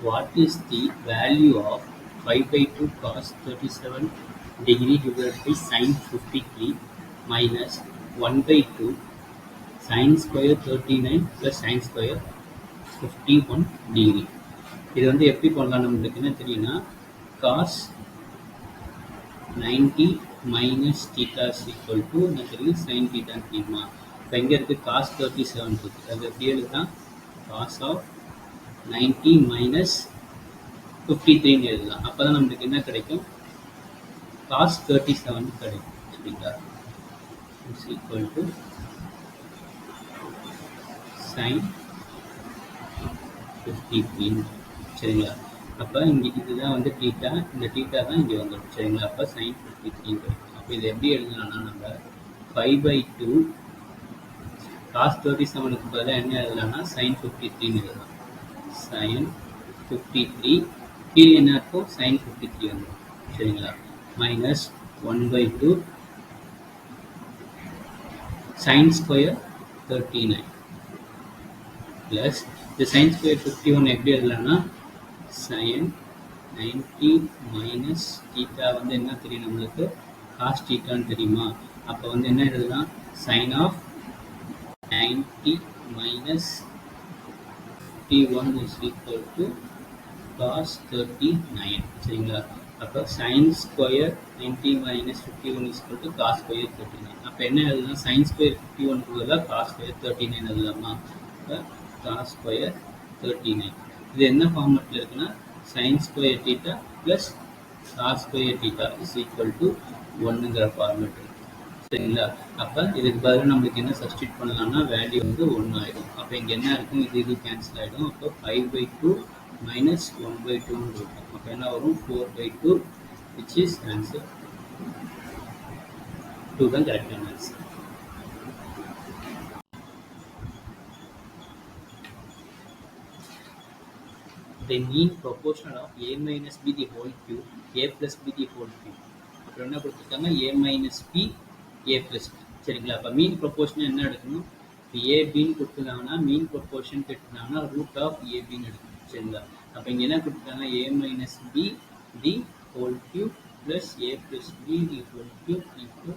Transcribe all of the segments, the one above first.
What is the value of 5 by 2 cos 37 degree divided by sin 53 minus 1 by 2 sin square 39 plus sin square 51 degree? இது வந்து எப்படி பண்ணலாம் நம்மளுக்கு என்ன தெரியும்னா cos 90 minus theta is equal to என்ன தெரியும் sin theta தெரியுமா? இப்போ எங்கே இருக்குது cos 37 இருக்குது, அது எப்படி எழுதுதான் cos of 90 minus 53 எழுதலாம். அப்போ தான் நம்மளுக்கு என்ன கிடைக்கும் cos 37 கிடைக்கும். சரிங்களா? It's equal to sin 53. சரிங்களா? அப்போ இங்கே இதுதான் வந்து டீட்டா, இந்த டீட்டா தான் இங்கே வந்துடும். சரிங்களா? அப்போ sin 53 கிடைக்கும். அப்போ இதை எப்படி எழுதலாம்னா நம்ம 5 by 2 cos 37க்கு பதிலாக என்ன எழுதலாம்னா sin 53 எழுதலாம். sin 53 கீழே என்ன இருக்கும் sin 53 வந்துடும். சரிங்களா? Minus 1 by 2 sin square 39 plus இந்த sin square 51 எப்படி எழுதலாம்னா sin 90 minus theta வந்து என்ன தெரியும் நம்மளுக்கு cos thetaன்னு தெரியுமா? அப்போ வந்து என்ன எழுதலாம் sin of 90 minus 51 is equal to cos 39. சரிங்களா? அப்போ sin square 90 minus 51 is equal to cos square 39. அப்போ என்ன எழுதலாம் sin square 51 கூட cos square 39 எழுதலாமா? இப்போ cos square 39 இது என்ன ஃபார்மேட்டில் இருக்குன்னா sin square theta plus cos square theta is equal to 1ங்கிற ஃபார்மேட் இருக்கு. சரிங்களா? அப்போ இதுக்கு பதிலாக நம்மளுக்கு என்ன சப்ஸ்டியூட் பண்ணலாம்னா வேல்யூ வந்து 1 ஆகிடும். அப்போ இங்கே என்ன இருக்கும் இது கேன்சல் ஆகிடும். அப்போ 5 by 2 minus 1 by 2 இருக்கும். அப்போ என்ன வரும் 4 by 2 which is answer 2 தான் கரெக்டான answer. The mean proportion of a minus b the whole cube, a plus b the whole cube. அப்புறம் என்ன கொடுத்துருக்காங்க a minus b, a plus b. சரிங்களா? அப்போ மீன் ப்ரொபோர்ஷன் என்ன எடுக்கணும்? இப்போ ஏபின்னு கொடுத்துருந்தாங்கன்னா மீன் ப்ரொபோர்ஷன் கேட்டுருந்தாங்கன்னா ரூட் ஆஃப் ஏபின்னு எடுக்கணும். சரிங்களா? அப்போ இங்கே என்ன கொடுத்துருக்காங்க a minus b the whole cube plus a plus b the whole cube into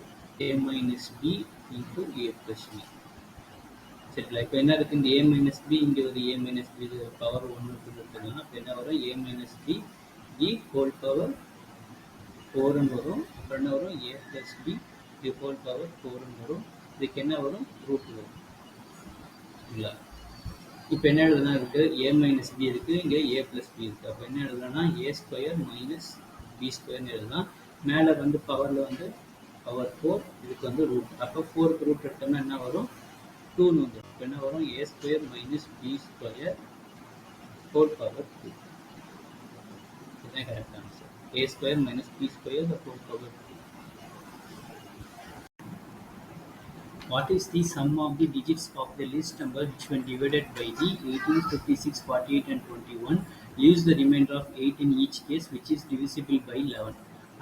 a minus b into a plus b. சரிங்களா? இப்போ என்ன இருக்குது இந்த a minus b இங்கே ஒரு a minus b பவர் 1 கொடுத்துருக்காங்க. அப்போ என்ன வரும் a minus b the whole power 4ன்னு வரும். அப்புறம் என்ன வரும் a plus b the whole power 4ன்னு வரும். இதுக்கு என்ன வரும் ரூட் வரும். சரிங்களா? இப்போ என்ன எழுதுனா இருக்குது a minus b இருக்குது, இங்கே a plus b இருக்குது. அப்போ என்ன எழுதுனா a square minus b squareன்னு எழுதலாம். மேலே வந்து பவரில் வந்து பவர் 4, இதுக்கு வந்து ரூட். அப்போ 4க்கு ரூட் எடுத்தோம்னா என்ன வரும் 2ன்னு வந்துடும். இப்போ என்ன வரும் a square minus b square whole power 2. இதுதான் correct answer. a square minus b square the whole power 2. What is the sum of the digits of the list number which when divided by the 18, 56, 48 and 21 leaves the remainder of 8 in each case which is divisible by 11.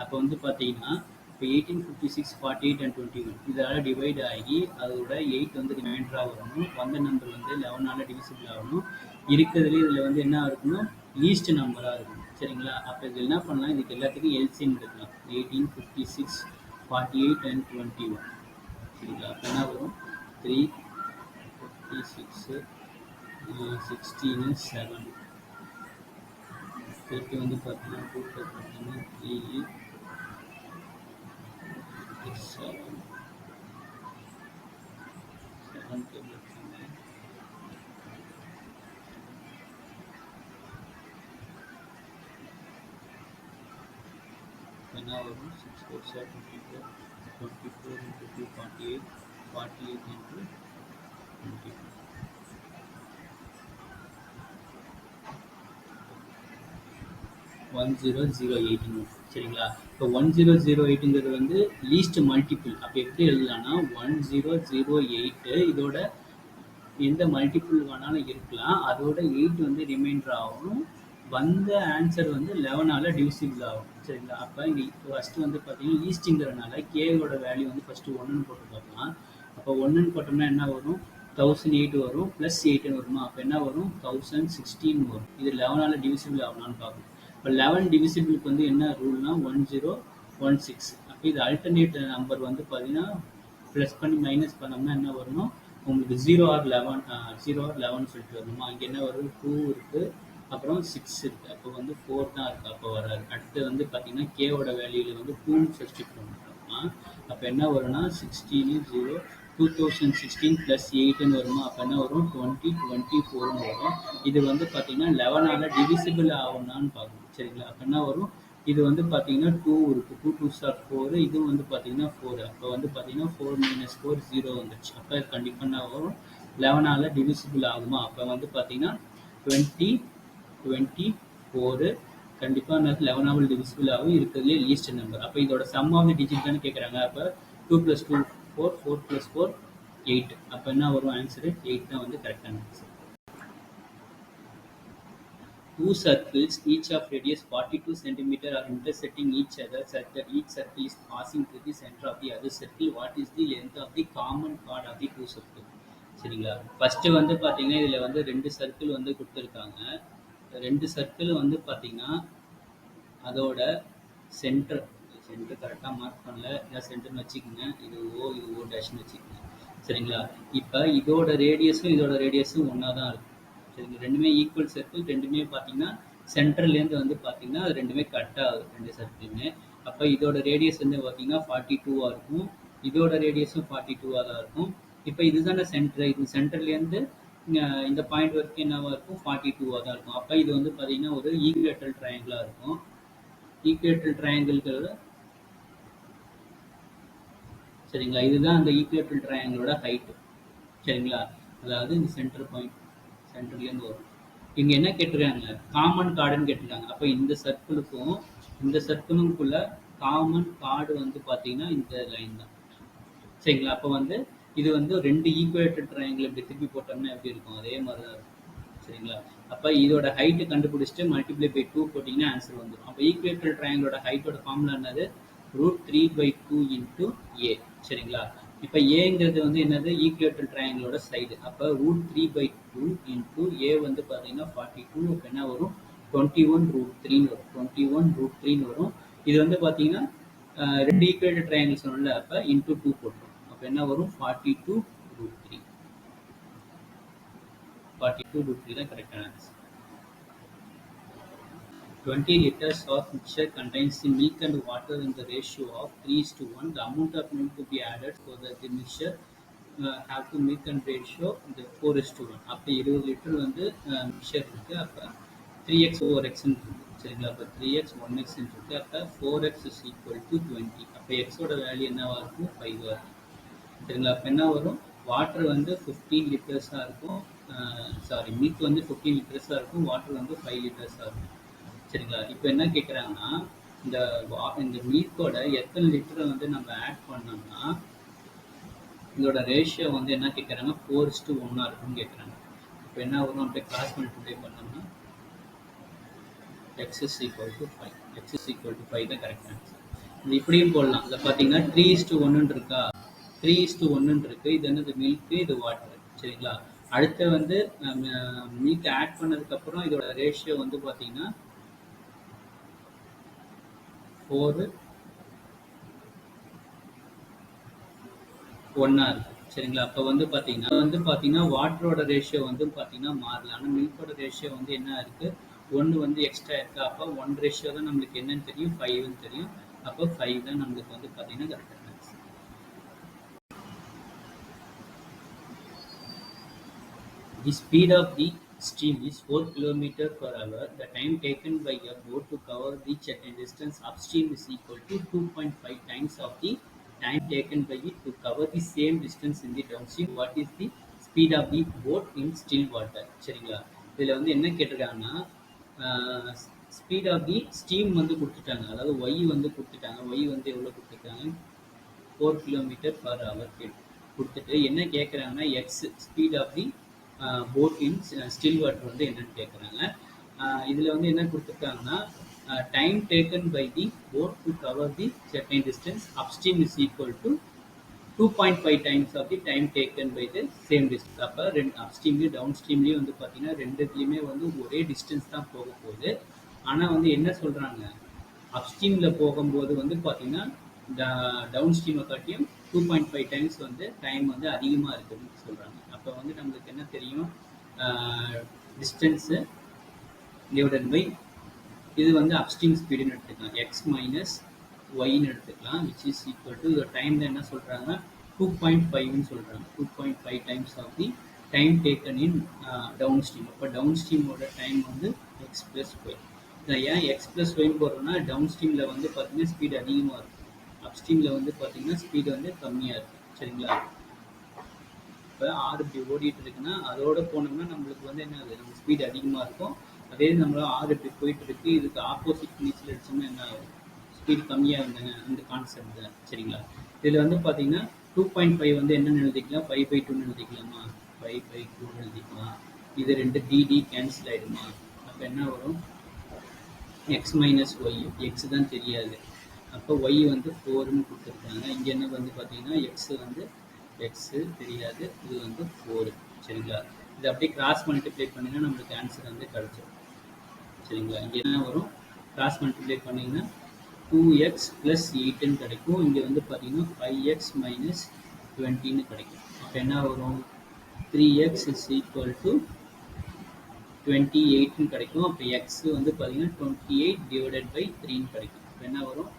அப்போ வந்து பார்த்தீங்கன்னா இப்போ 18, 56, 48 and 21 இதால் divide ஆகி அதோட 8 வந்து ரிமைண்டராக வரணும். வந்த நம்பர் வந்து 11ஆல் டிவிசிபிள் ஆகணும். இருக்கிறதுலே இதில் வந்து என்ன இருக்கணும் லீஸ்ட் நம்பராக இருக்கணும். சரிங்களா? அப்போ இது என்ன பண்ணலாம், இதுக்கு எல்லாத்துக்கும் எல்சிஎம் எடுக்கலாம். 18, 56, 48 and 21. சரிங்களா? அப்போ என்ன வரும் 3, 56, 16, 7. திருப்பி வந்து பார்த்தீங்கன்னா கூட்டல் பார்த்தீங்கன்னா 3, 7, 7 டேபிள் இருக்குங்க. என்ன வரும் 6, 4, 7, 24, 24 into 2, 48, 48 into 24. 1008. சரிங்களா? இப்போ 1008ங்கிறது வந்து லீஸ்ட் மல்டிபிள். அப்போ எப்படி எழுதலாம்னா 1008 இதோட எந்த மல்டிபிள் வேணாலும் இருக்கலாம். அதோட 8 வந்து ரிமைண்டர் ஆகும். வந்த ஆன்சர் வந்து 11ஆல் டிவிசிபிள் ஆகும். சரிங்களா? அப்போ இங்கே ஃபஸ்ட்டு வந்து பார்த்தீங்கன்னா லீஸ்ட்டுங்கிறதுனால கேவோட வேல்யூ வந்து ஃபஸ்ட்டு 1ன்னு போட்டு பார்க்கலாம். அப்போ 1ன்னு போட்டோம்னா என்ன வரும் 1008 வரும் ப்ளஸ் 8 வருமா, அப்போ என்ன வரும் 1016 வரும். இது 11ஆல் டிவிசிபிள் ஆகலான்னு பார்க்கணும். இப்போ 11 டிவிசிபிளுக்கு வந்து என்ன ரூல்னா 1016. அப்போ இது அல்டர்னேட் நம்பர் வந்து பார்த்தீங்கன்னா ப்ளஸ் பண்ணி மைனஸ் பண்ணோம்னா என்ன வரணும் உங்களுக்கு 0 or 11 சொல்லிட்டு வரணுமா. இங்கே என்ன வரும் 2 இருக்குது, அப்புறம் 6 இருக்குது, அப்போ வந்து 4 தான் இருக்குது, அப்போ வராது. அடுத்து வந்து பார்த்தீங்கன்னா கேவோட வேல்யூவில் வந்து 2 சப்ஸ்டிட் பண்ணுறோம்னா அப்போ என்ன வரும்னா 16 2016 ப்ளஸ் 8ன்னு வருமா, அப்போ என்ன வரும் 2024ன்னு வரும். இது வந்து பார்த்தீங்கன்னா 11ஆல் டிவிசிபிள் ஆகும்னான்னு பார்க்கணும். சரிங்களா. அப்போ என்ன வரும், இது வந்து பார்த்தீங்கன்னா 2 இருக்குது, 2 2s are 4, இதுவும் வந்து பார்த்தீங்கன்னா 4. அப்போ வந்து பார்த்தீங்கன்னா 4 - 4 0 வந்துடுச்சு. அப்போ இது கண்டிப்பாக என்ன வரும் 11ஆல் டிவிசிபிள் ஆகுமா, அப்போ வந்து பார்த்தீங்கன்னா 2024 கண்டிப்பாக 11ஆல் டிவிசிபிள் ஆகும். இருக்கிறதுலே லீஸ்ட் நம்பர். அப்போ இதோட சம் ஆஃப் தி டிஜிட் தானே கேட்குறாங்க. அப்போ 2 + 2 4, 4 + 4 8. அப்போ என்ன வரும் ஆன்சரு 8 தான் வந்து கரெக்டான answer. Two circles, each of radius 42 cm, are intersecting each other such that each circle is passing through the center of the other circle. What is the length of the common chord of the two circles? சரிங்களா. First வந்து பார்த்தீங்கன்னா இதில் வந்து 2 circle வந்து கொடுத்துருக்காங்க. 2 circle வந்து பார்த்தீங்கன்னா அதோட சென்டர் கரெக்டாக மார்க் பண்ணல, இதான் சென்டர்னு வச்சுக்கோங்க. இது O டேஷ்னு வச்சுக்கோங்க. சரிங்களா. இப்போ இதோட ரேடியஸும் ஒன்றா தான் இருக்கும். சரிங்க. ரெண்டுமே ஈக்குவல் சர்க்கிள், ரெண்டுமே பார்த்தீங்கன்னா சென்டர்லேருந்து வந்து பார்த்தீங்கன்னா அது ரெண்டுமே கட் ஆகுது, 2 சர்க்கிளுமே. அப்போ இதோட ரேடியஸ் வந்து பார்த்தீங்கன்னா 42ஆக இருக்கும், இதோட ரேடியஸும் 42ஆக தான் இருக்கும். இப்போ இதுதானே சென்டர், இது சென்டர்லேருந்து இந்த பாயிண்ட் வரைக்கும் என்னவா இருக்கும் 42ஆக தான் இருக்கும். அப்போ இது வந்து பார்த்தீங்கன்னா ஒரு ஈக்குவேட்டல் ட்ரையாங்கிளாக இருக்கும். ஈக்குவேட்டல் ட்ரையாங்கிள்ங்கிறது சரிங்களா. இதுதான் அந்த ஈக்குவேட்டல் ட்ரையாங்கிளோட ஹைட்டு. சரிங்களா. அதாவது இந்த சென்டர் பாயிண்ட் சென்டர்லேருந்து வரும். இங்கே என்ன கேட்டிருக்காங்க, காமன் கார்டுன்னு கேட்டிருக்காங்க. அப்போ இந்த சர்க்கிளுக்குள்ள காமன் கார்டு வந்து பார்த்தீங்கன்னா இந்த லைன் தான். சரிங்களா. அப்போ வந்து இது வந்து 2 ஈக்குவேட்டட் ட்ரையாங்கிள் இப்படி திருப்பி போட்டோம்னா எப்படி இருக்கும், அதே மாதிரி தான் இருக்கும். சரிங்களா. அப்போ இதோட ஹைட்டு கண்டுபிடிச்சிட்டு மல்டிப்ளை பை 2 போட்டிங்கன்னா ஆன்சர் வந்துடும். அப்போ ஈக்குவேட்டட் ட்ரையாங்கிளோட ஹைட்டோட ஃபார்முலா என்னது, √3/2 × A. சரிங்களா. இப்போ ஏங்கிறது வந்து என்னது, ஈக்குவேட்டல் ட்ரையாங்கிளோட சைடு. அப்போ √3/2 × A வந்து பார்த்தீங்கன்னா 42. இப்போ என்ன வரும் 21√3ன்னு வரும். 21√3ன்னு வரும். இது வந்து பார்த்தீங்கன்னா 2 ஈக்குவேட்டல் ட்ரையாங்கிள் சொன்னல, அப்போ × 2 போட்டுரும். அப்போ என்ன வரும் 42√3. 42√3 தான் கரெக்டான answer. 20 liters of mixture contains the milk and water in the ratio of 3:1. The amount of milk to be added so that the mixture have to milk and ratio the 4:1. அப்போ 20 litre வந்து mixer இருக்கு. அப்போ 3x over x இருக்கு. சரிங்களா. அப்போ 3x 1x இருக்கு. அப்போ 4x is equal to 20. அப்போ எக்ஸோட வேல்யூ என்னவா இருக்கும் 5 இருக்கும். சரிங்களா. அப்போ என்ன வரும், வாட்டர் வந்து 15 லிட்டர்ஸாக இருக்கும், மில்க் வந்து 15 லிட்டர்ஸாக இருக்கும், வாட்டர் வந்து 5 லிட்டர்ஸாக இருக்கும். சரிங்களா. இப்போ என்ன கேட்குறாங்கன்னா இந்த மில்கோட எத்தனை லிட்டரை வந்து நம்ம ஆட் பண்ணோம்னா இதோட ரேஷியோ வந்து என்ன கேட்குறாங்க 4:1 இருக்குன்னு கேட்குறாங்க. இப்போ என்ன வரும், அப்படியே கிராஸ் மல்டிப்ளை பண்ணோம்னா x is equal to 5. x is equal to 5 தான் கரெக்ட் ஆன்சர். இது இப்படியும் போடலாம். இதை பார்த்தீங்கன்னா 3:1 இருக்கா, 3:1 இருக்கு. இது என்னது மில்க், இது வாட்டர். சரிங்களா. அடுத்து வந்து மில்க் ஆட் பண்ணதுக்கப்புறம் இதோட ரேஷியோ வந்து பார்த்தீங்கன்னா 4:1 இருக்கு. சரிங்களா. அப்போ வந்து பார்த்தீங்கன்னா வாட்டரோட ரேஷியோ வந்து பார்த்தீங்கன்னா மாறல, ஆனால் மில்கோட ரேஷியோ வந்து என்ன இருக்கு 1 வந்து எக்ஸ்ட்ரா இருக்கு. அப்போ 1 ரேஷியோ தான் நம்மளுக்கு என்னன்னு தெரியும் 5ன்னு தெரியும். அப்போ 5 தான் நம்மளுக்கு வந்து பார்த்தீங்கன்னா கரெக்டான answer. The speed of the stream is 4 km/h. The time taken by a boat to cover the distance upstream is equal to 2.5 times of the time taken by it to cover the same distance in the downstream. What is the speed of the boat in still water? சரிங்களா. இதில் வந்து என்ன கேட்டிருக்காங்கன்னா speed of the steam வந்து கொடுத்துட்டாங்க, அதாவது Y வந்து கொடுத்துட்டாங்க. Y வந்து எவ்வளோ கொடுத்துருக்காங்க 4 km/h கொடுத்துட்டு என்ன கேட்குறாங்கன்னா x speed of the boat in still water வந்து என்னன்னு கேட்குறாங்க. இதில் வந்து என்ன கொடுத்துருக்காங்கன்னா time taken by the boat to cover the certain distance upstream is equal to 2.5 times of the time taken by the same distance. அப்போ அப்ஸ்ட்ரீம்லேயும் down ஸ்ட்ரீம்லேயும் வந்து பார்த்தீங்கன்னா ரெண்டுத்துலேயுமே வந்து ஒரே டிஸ்டன்ஸ் தான் போக போகுது. ஆனால் வந்து என்ன சொல்கிறாங்க, அப்ஸ்ட்ரீமில் போகும்போது வந்து பார்த்தீங்கன்னா டவுன் ஸ்ட்ரீமை காட்டியும் 2.5 டைம்ஸ் வந்து டைம் வந்து அதிகமாக இருக்குதுன்னு சொல்கிறாங்க. அப்போ வந்து நம்மளுக்கு என்ன தெரியும், டிஸ்டன்ஸு டிவைடட் பை இது வந்து அப்ஸ்ட்ரீம் ஸ்பீடுன்னு எடுத்துக்கலாம், எக்ஸ் மைனஸ் ஒய்ன்னு எடுத்துக்கலாம், விச் இஸ் ஈக்குவல் டு டைமில் என்ன சொல்கிறாங்க 2.5ன்னு சொல்கிறாங்க. 2.5 times of the time taken in downstream. அப்போ டவுன் ஸ்ட்ரீமோட டைம் வந்து எக்ஸ் ப்ளஸ் ஒய். இதை ஏன் எக்ஸ் ப்ளஸ் ஒய்ன்னு போடுறோம்னா டவுன் ஸ்ட்ரீமில் வந்து பார்த்தீங்கன்னா ஸ்பீடு அதிகமாக இருக்கும், அப்ஸ்ட்ரீமில் வந்து பார்த்தீங்கன்னா ஸ்பீடு வந்து கம்மியாக இருக்கும். சரிங்களா? இப்போ ஆறு இப்படி ஓடிட்டு இருக்குன்னா அதோட போனோம்னா நம்மளுக்கு வந்து என்ன ஆகுது, நம்ம ஸ்பீடு அதிகமாக இருக்கும். அதே நம்மளால் ஆறு இப்படி போயிட்டு இருக்கு, இதுக்கு ஆப்போசிட் நீச்சல் அடிச்சோம்னா என்ன ஆகும், ஸ்பீடு கம்மியாக இருந்தாங்க. அந்த கான்செப்ட் தான். சரிங்களா? இதில் வந்து பார்த்தீங்கன்னா 2.5 வந்து என்னென்னு எழுதிக்கலாம், 5/2ன்னு எழுதிக்கலாமா, 5/2ன்னு எழுதிக்கலாம். இது ரெண்டு டிடி கேன்சல் ஆகிடுமா. அப்போ என்ன வரும், எக்ஸ் மைனஸ் ஒய், எக்ஸ் தான் தெரியாது, அப்போ ஒய் வந்து 4ன்னு கொடுத்துருக்காங்க. இங்கே என்ன வந்து பார்த்தீங்கன்னா எக்ஸ் வந்து எக்ஸு தெரியாது, இது வந்து 4. சரிங்களா? இது அப்படியே கிராஸ் மல்டிப்ளை பண்ணிங்கன்னா நம்மளுக்கு ஆன்சர் வந்து கிடச்சிடும். சரிங்களா? இங்கே என்ன வரும், கிராஸ் மல்டிப்ளை பண்ணிங்கன்னா 2x + 8ன்னு கிடைக்கும். இங்கே வந்து பார்த்தீங்கன்னா 5x - 20ன்னு கிடைக்கும். அப்போ என்ன வரும், 3x = 28ன்னு கிடைக்கும். அப்போ எக்ஸ் வந்து பார்த்தீங்கன்னா 28/3ன்னு கிடைக்கும். அப்போ என்ன வரும்,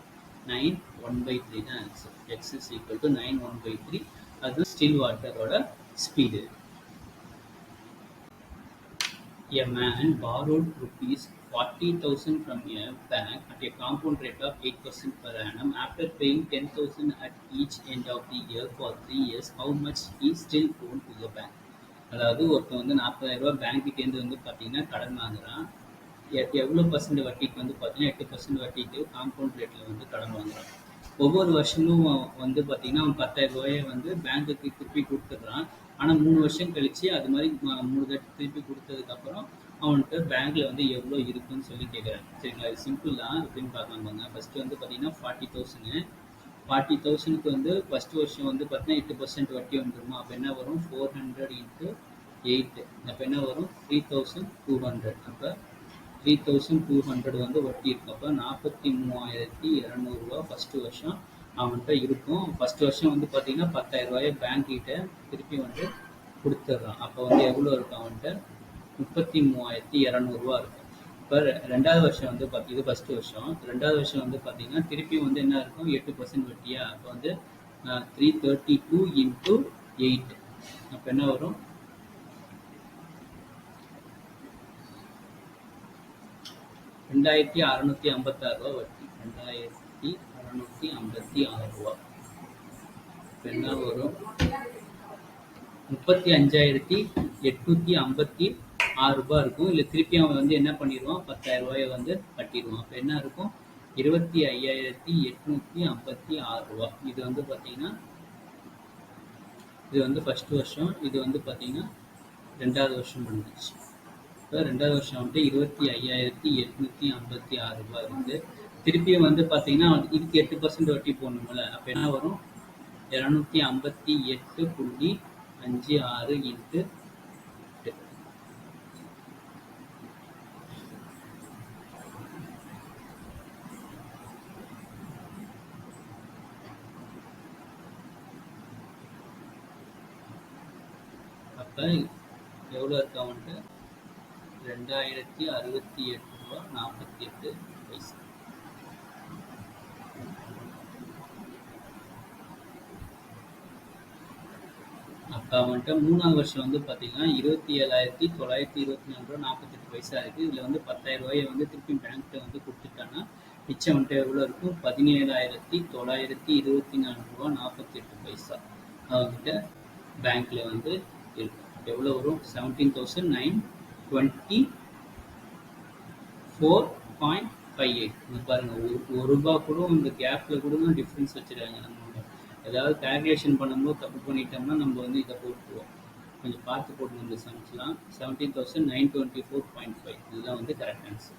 9 1/3 தான் ஆன்சர். எக்ஸ் = 9 1/3. அது ஸ்டில் வாட்டரோட speed. A man borrowed ₹40,000 from a bank at a compound rate of 8% per annum. After paying 10,000 at each end of the year for 3 years, how much he still owed to the bank? அதாவது ஒருத்தன் வந்து 40,000 பேங்க்கிட்டேருந்து வந்து பார்த்தீங்கன்னா கடன் வாங்குறான். எவ்வளோ % வட்டிக்கு வந்து பார்த்தீங்கன்னா 8% வட்டிக்கு காம்பவுண்ட் ரேட்டில் வந்து கடன் வாங்குறான். ஒவ்வொரு வருஷமும் வந்து பார்த்தீங்கன்னா அவன் 10,000 வந்து பேங்க்குக்கு திருப்பி கொடுத்துட்றான். ஆனால் 3 வருஷம் கழிச்சு அது மாதிரி 3 தட்டு திருப்பி கொடுத்ததுக்கப்புறம் அவன்கிட்ட பேங்க்கில் வந்து எவ்வளோ இருக்குன்னு சொல்லி கேட்குறாங்க. சரிங்களா? இது சிம்பிள் தான். எப்படின்னு பார்க்கலாமாங்க. ஃபஸ்ட்டு வந்து பார்த்தீங்கன்னா 40,000. 40,000க்கு வந்து ஃபஸ்ட்டு வருஷம் வந்து பார்த்தீங்கன்னா 8% வட்டி வந்துடுமா. அப்போ என்ன வரும், 400 × 8. அப்போ என்ன வரும், 3,200. அப்போ 3,200 வந்து வட்டி இருக்கு. அப்போ 43,200 ஃபஸ்ட்டு வருஷம் அவன்கிட்ட இருக்கும். ஃபஸ்ட்டு வருஷம் வந்து பார்த்தீங்கன்னா 10,000 பேங்க் கிட்ட திருப்பி வந்து கொடுத்துட்றான். அப்போ வந்து எவ்வளோ இருக்கும், அவன்கிட்ட 33,200 இருக்கும். இப்போ ரெண்டாவது வருஷம் வந்து இது ஃபஸ்ட்டு வருஷம். ரெண்டாவது வருஷம் வந்து பார்த்தீங்கன்னா திருப்பி வந்து என்ன இருக்கும், 8% வட்டியா. அப்போ வந்து 332 × 8. அப்போ என்ன வரும், 2,656 வட்டி. 2,656. இப்போ என்ன வரும், 35,856 இருக்கும். இல்லை திருப்பி அவன் வந்து என்ன பண்ணிடுவான், 10,000 வந்து கட்டிடுவான். அப்போ என்ன இருக்கும், 25,856. இது வந்து பார்த்தீங்கன்னா இது வந்து ஃபஸ்ட்டு வருஷம். இது வந்து பார்த்தீங்கன்னா ரெண்டாவது வருஷம் முடிஞ்சிச்சு. இப்போ ரெண்டாவது வருஷம் வந்துட்டு 25,856 இருக்குது. திருப்பியும் வந்து பார்த்தீங்கன்னா இதுக்கு 8% வட்டி போடணும்ல. அப்போ என்ன வரும், 258.56 × 8. அப்போ எவ்வளோ இருக்கு அவன்ட்டு, 2,068.48. அப்போ அவன்கிட்ட மூணாவது வருஷம் வந்து பார்த்தீங்கன்னா 27,924.48 இருக்குது. இதில் வந்து 10,000 வந்து திருப்பி பேங்க்கிட்ட வந்து கொடுத்துட்டான்னா மிச்சம் வந்துட்டு எவ்வளோ இருக்கும், 17,924.48 அவங்ககிட்ட பேங்க்கில் வந்து இருக்கும். எவ்வளோ வரும், 17,924.58. பாருங்கள், ₹1 கூட இந்த கேப்பில் கூட டிஃப்ரென்ஸ் வச்சுருக்காங்க. நம்ம ஏதாவது கால்குலேஷன் பண்ணும்போது தப்பு பண்ணிட்டோம்னா நம்ம வந்து இதை போட்டுருவோம். கொஞ்சம் பார்த்து போட்டு நம்ம சமைச்சலாம். 17,924.5 இதுதான் வந்து கரெக்ட் ஆன்சர்.